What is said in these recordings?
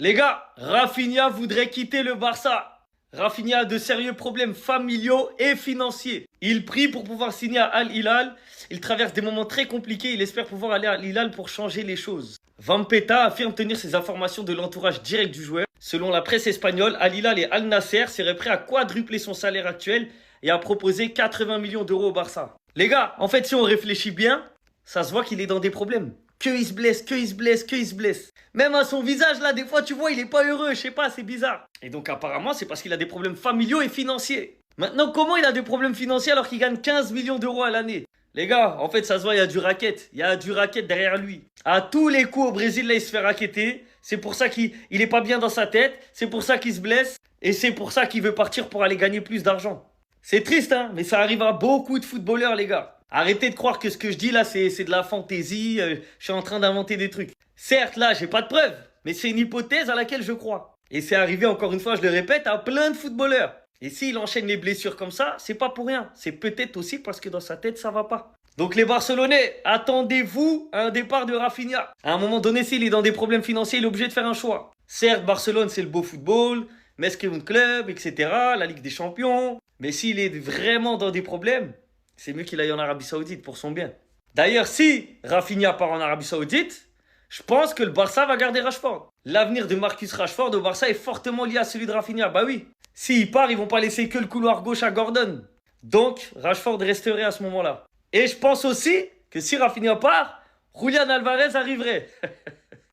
Les gars, Rafinha voudrait quitter le Barça. Rafinha a de sérieux problèmes familiaux et financiers. Il prie pour pouvoir signer à Al Hilal. Il traverse des moments très compliqués. Il espère pouvoir aller à Al Hilal pour changer les choses. Vampeta affirme tenir ses informations de l'entourage direct du joueur. Selon la presse espagnole, Al Hilal et Al Nasser seraient prêts à quadrupler son salaire actuel et à proposer 80 millions d'euros au Barça. Les gars, en fait, si on réfléchit bien, ça se voit qu'il est dans des problèmes. Que il se blesse, que il se blesse, que il se blesse. Même à son visage, là, des fois, tu vois, il est pas heureux, je sais pas, c'est bizarre. Et donc, apparemment, c'est parce qu'il a des problèmes familiaux et financiers. Maintenant, comment il a des problèmes financiers alors qu'il gagne 15 millions d'euros à l'année? Les gars, en fait, ça se voit, il y a du racket. Il y a du racket derrière lui. À tous les coups au Brésil, là, il se fait racketter. C'est pour ça qu'il est pas bien dans sa tête. C'est pour ça qu'il se blesse. Et c'est pour ça qu'il veut partir pour aller gagner plus d'argent. C'est triste, hein, mais ça arrive à beaucoup de footballeurs, les gars. Arrêtez de croire que ce que je dis là, c'est de la fantaisie. Je suis en train d'inventer des trucs. Certes, là, j'ai pas de preuves, mais c'est une hypothèse à laquelle je crois. Et c'est arrivé, encore une fois, je le répète, à plein de footballeurs. Et s'il enchaîne les blessures comme ça, c'est pas pour rien. C'est peut-être aussi parce que dans sa tête, ça va pas. Donc les Barcelonais, attendez-vous à un départ de Rafinha. À un moment donné, s'il est dans des problèmes financiers, il est obligé de faire un choix. Certes, Barcelone, c'est le beau football, Mesqueun Club, etc., la Ligue des Champions. Mais s'il est vraiment dans des problèmes, c'est mieux qu'il aille en Arabie Saoudite pour son bien. D'ailleurs, si Rafinha part en Arabie Saoudite, je pense que le Barça va garder Rashford. L'avenir de Marcus Rashford au Barça est fortement lié à celui de Rafinha. Bah oui, s'il part, ils vont pas laisser que le couloir gauche à Gordon. Donc, Rashford resterait à ce moment-là. Et je pense aussi que si Rafinha part, Julian Alvarez arriverait.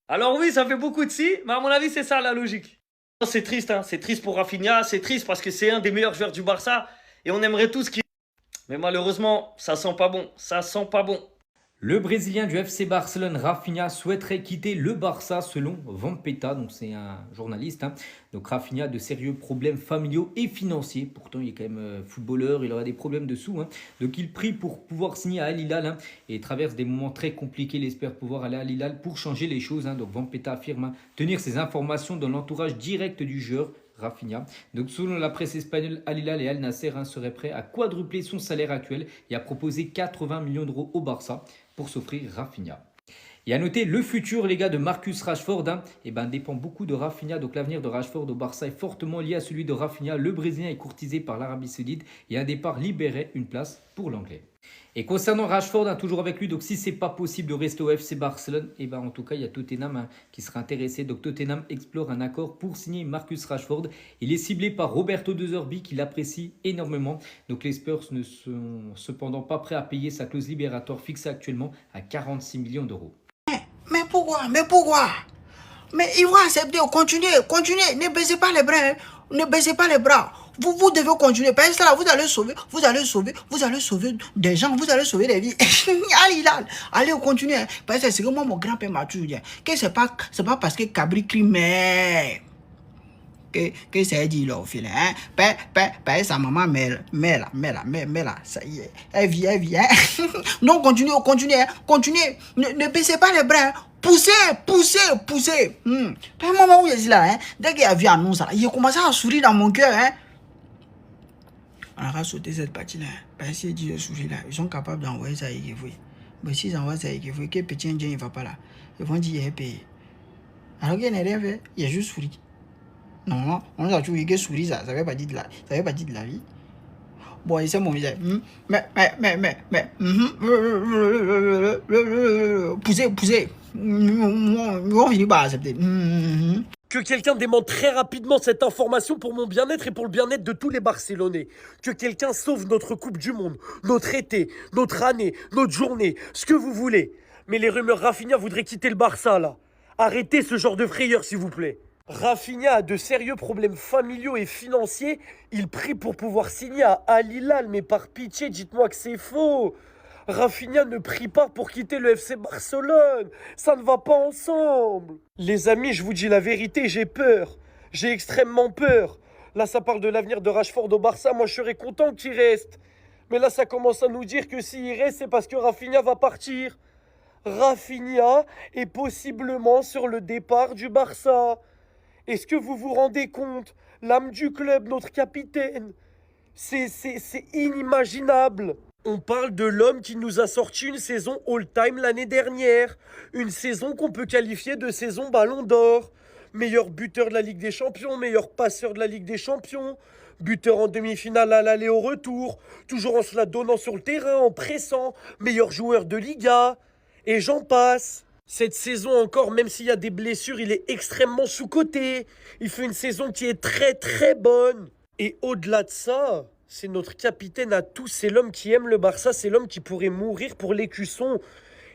Alors oui, ça fait beaucoup de si, mais à mon avis, c'est ça la logique. C'est triste, hein. C'est triste pour Rafinha, c'est triste parce que c'est un des meilleurs joueurs du Barça et on aimerait tous qu'il... Mais malheureusement, ça sent pas bon, ça sent pas bon. Le Brésilien du FC Barcelone, Rafinha, souhaiterait quitter le Barça selon Vampeta, donc c'est un journaliste. Donc Rafinha a de sérieux problèmes familiaux et financiers. Pourtant, il est quand même footballeur, il aura des problèmes de sous. Donc il prie pour pouvoir signer à Al Hilal et traverse des moments très compliqués. Il espère pouvoir aller à Al Hilal pour changer les choses. Donc Vampeta affirme tenir ses informations dans l'entourage direct du joueur. Rafinha. Donc selon la presse espagnole, Al Hilal et Al Nasser seraient prêts à quadrupler son salaire actuel et à proposer 80 millions d'euros au Barça pour s'offrir Rafinha. Et à noter le futur, les gars, de Marcus Rashford, dépend beaucoup de Rafinha. Donc l'avenir de Rashford au Barça est fortement lié à celui de Rafinha. Le Brésilien est courtisé par l'Arabie Saoudite et un départ libérait une place pour l'Anglais. Et concernant Rashford, toujours avec lui, donc si c'est pas possible de rester au FC Barcelone, en tout cas il y a Tottenham qui sera intéressé. Donc Tottenham explore un accord pour signer Marcus Rashford. Il est ciblé par Roberto De Zerbi qui l'apprécie énormément. Donc les Spurs ne sont cependant pas prêts à payer sa clause libératoire fixée actuellement à 46 millions d'euros. Mais pourquoi? Mais pourquoi? Mais ils vont accepter, continuez, continuez, ne baissez pas les bras, hein. Ne baissez pas les bras. Vous devez continuer. Parce que là, vous allez sauver des gens, vous allez sauver des vies. Allez, continuez. Hein. Parce que c'est que moi, mon grand-père m'a toujours dit que c'est pas parce que Cabri crie, mais que c'est dit là au fil. Hein. Sa maman, mais là, ça y est. Elle vit. Hein. Donc, continuez. Continuez. Ne baissez pas les bras. Hein. Poussez. Puis un moment où il est là, hein, dès qu'il a vu annonce, il a commencé à sourire dans mon cœur. Hein. On va sauter cette partie-là. Parce qu'il dit de sourire là, ils sont capables d'envoyer ça à Ikefoué. Mais s'ils envoient ça à Ikefoué, que petit indien il ne va pas là, ils vont dire qu'il est payé. Alors qu'il n'a rien fait, il a juste souri. Non, on a toujours dit que sourire, ça ne veut pas dire de la vie. Bon, c'est mon visage. Poussez. Ils vont finir par accepter. Que quelqu'un démente très rapidement cette information pour mon bien-être et pour le bien-être de tous les Barcelonais. Que quelqu'un sauve notre Coupe du Monde, notre été, notre année, notre journée, ce que vous voulez. Mais les rumeurs Rafinha voudraient quitter le Barça, là. Arrêtez ce genre de frayeur, s'il vous plaît. Rafinha a de sérieux problèmes familiaux et financiers. Il prie pour pouvoir signer à Al Hilal, mais par pitié, dites-moi que c'est faux. Rafinha ne prie pas pour quitter le FC Barcelone. Ça ne va pas ensemble. Les amis, je vous dis la vérité, j'ai peur. J'ai extrêmement peur. Là, ça parle de l'avenir de Rashford au Barça. Moi, je serais content qu'il reste. Mais là, ça commence à nous dire que s'il reste, c'est parce que Rafinha va partir. Rafinha est possiblement sur le départ du Barça. Est-ce que vous vous rendez compte? L'âme du club, notre capitaine. C'est inimaginable. On parle de l'homme qui nous a sorti une saison all-time l'année dernière. Une saison qu'on peut qualifier de saison Ballon d'Or. Meilleur buteur de la Ligue des Champions, meilleur passeur de la Ligue des Champions, buteur en demi-finale à l'aller au retour, toujours en se la donnant sur le terrain, en pressant, meilleur joueur de Liga, et j'en passe. Cette saison encore, même s'il y a des blessures, il est extrêmement sous-coté. Il fait une saison qui est très très bonne. Et au-delà de ça, c'est notre capitaine à tous, c'est l'homme qui aime le Barça, c'est l'homme qui pourrait mourir pour l'écusson.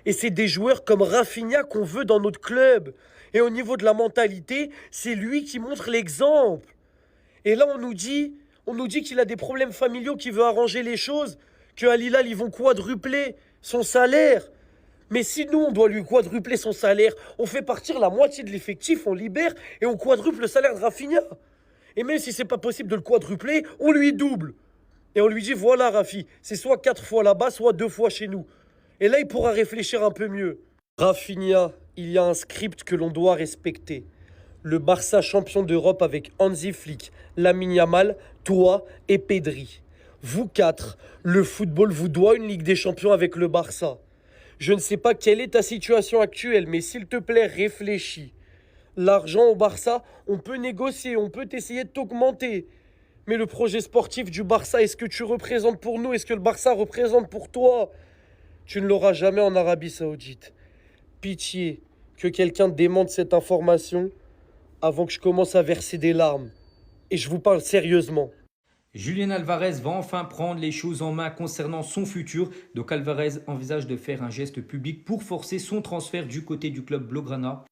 Et c'est des joueurs comme Rafinha qu'on veut dans notre club. Et au niveau de la mentalité, c'est lui qui montre l'exemple. Et là, on nous dit qu'il a des problèmes familiaux, qu'il veut arranger les choses, qu'à Al-Hilal, ils vont quadrupler son salaire. Mais si nous, on doit lui quadrupler son salaire, on fait partir la moitié de l'effectif, on libère et on quadruple le salaire de Rafinha. Et même si c'est pas possible de le quadrupler, on lui double. Et on lui dit, voilà Rafi, c'est soit 4 fois là-bas, soit 2 fois chez nous. Et là, il pourra réfléchir un peu mieux. Rafinha, il y a un script que l'on doit respecter. Le Barça champion d'Europe avec Hansi Flick, Lamine Yamal, toi et Pedri. Vous 4, le football vous doit une Ligue des Champions avec le Barça. Je ne sais pas quelle est ta situation actuelle, mais s'il te plaît, réfléchis. L'argent au Barça, on peut négocier, on peut essayer de t'augmenter. Mais le projet sportif du Barça, est-ce que tu représentes pour nous? Est-ce que le Barça représente pour toi? Tu ne l'auras jamais en Arabie Saoudite. Pitié, que quelqu'un démente cette information avant que je commence à verser des larmes. Et je vous parle sérieusement. Julián Alvarez va enfin prendre les choses en main concernant son futur. Donc Alvarez envisage de faire un geste public pour forcer son transfert du côté du club Blaugrana.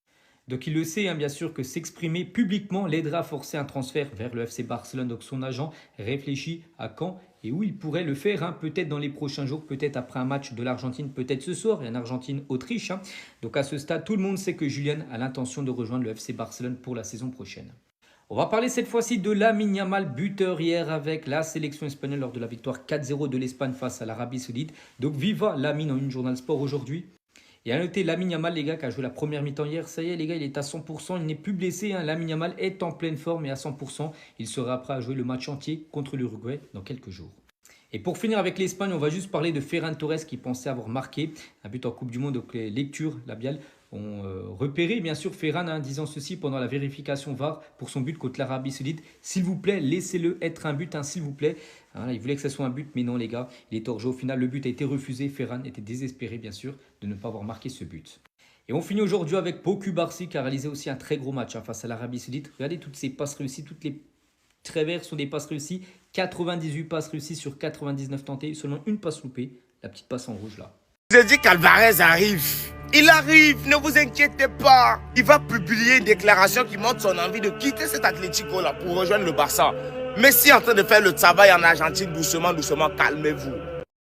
Donc il le sait bien sûr que s'exprimer publiquement l'aidera à forcer un transfert vers le FC Barcelone. Donc son agent réfléchit à quand et où il pourrait le faire. Peut-être dans les prochains jours, peut-être après un match de l'Argentine, peut-être ce soir. Il y a un Argentine-Autriche. Donc à ce stade, tout le monde sait que Julián a l'intention de rejoindre le FC Barcelone pour la saison prochaine. On va parler cette fois-ci de Lamine Yamal, buteur hier avec la sélection espagnole lors de la victoire 4-0 de l'Espagne face à l'Arabie Saoudite. Donc viva Lamine en une journal sport aujourd'hui. Et à noter Lamine Yamal, les gars, qui a joué la première mi-temps hier. Ça y est, les gars, il est à 100%. Il n'est plus blessé. Lamine Yamal est en pleine forme et à 100%. Il sera prêt à jouer le match entier contre l'Uruguay dans quelques jours. Et pour finir avec l'Espagne, on va juste parler de Ferran Torres qui pensait avoir marqué un but en Coupe du Monde. Donc les lectures labiales ont repéré bien sûr Ferran disant ceci pendant la vérification VAR pour son but contre l'Arabie Saoudite. S'il vous plaît, laissez-le être un but, s'il vous plaît. Il voulait que ce soit un but, mais non les gars, il est hors jeu. Au final, le but a été refusé. Ferran était désespéré bien sûr de ne pas avoir marqué ce but. Et on finit aujourd'hui avec Pau Cubarsí qui a réalisé aussi un très gros match face à l'Arabie Saoudite. Regardez toutes ces passes réussies, toutes les travers sont des passes réussies. 98 passes réussies sur 99 tentées, seulement une passe loupée, la petite passe en rouge là. Je vous ai dit qu'Alvarez arrive. Il arrive, ne vous inquiétez pas. Il va publier une déclaration qui montre son envie de quitter cet Atlético là pour rejoindre le Barça. Messi est en train de faire le travail en Argentine doucement, doucement, calmez-vous.